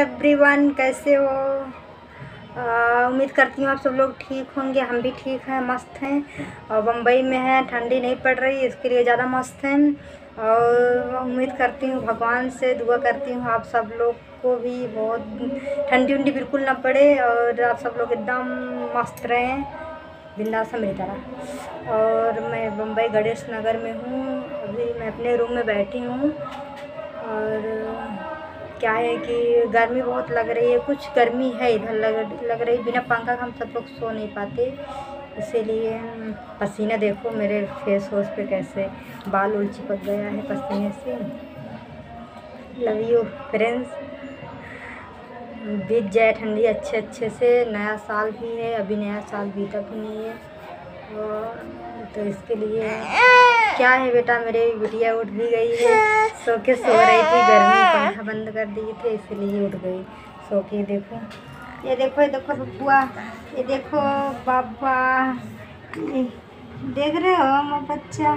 Everyone, कैसे हो? उम्मीद करती हूँ आप सब लोग ठीक होंगे। हम भी ठीक हैं, मस्त हैं। और बम्बई में है, ठंडी नहीं पड़ रही, इसके लिए ज़्यादा मस्त हैं। और उम्मीद करती हूँ, भगवान से दुआ करती हूँ आप सब लोग को भी बहुत ठंडी उंडी बिल्कुल ना पड़े और आप सब लोग एकदम मस्त रहें, बिंदास मेरी तरह। और मैं बम्बई गणेश नगर में हूँ। अभी मैं अपने रूम में बैठी हूँ। और क्या है कि गर्मी बहुत लग रही है, कुछ गर्मी है इधर लग रही। बिना पंखा का हम सब लोग सो नहीं पाते, इसीलिए पसीना देखो मेरे फेस वॉश पे कैसे बाल उल चिपक गया है पसीने से। Love you friends. बीत जाए ठंडी अच्छे से। नया साल भी है, अभी नया साल बीता भी नहीं है। और तो इसके लिए क्या है बेटा, मेरी बिटिया उठ भी गई है, सो के सो रही थी, गर्मी पंखा बंद कर दिए थे इसलिए उठ गई सो के। देखो ये देखो बब्बुआ, ये देखो बाबा, देख रहे हो मेरा बच्चा।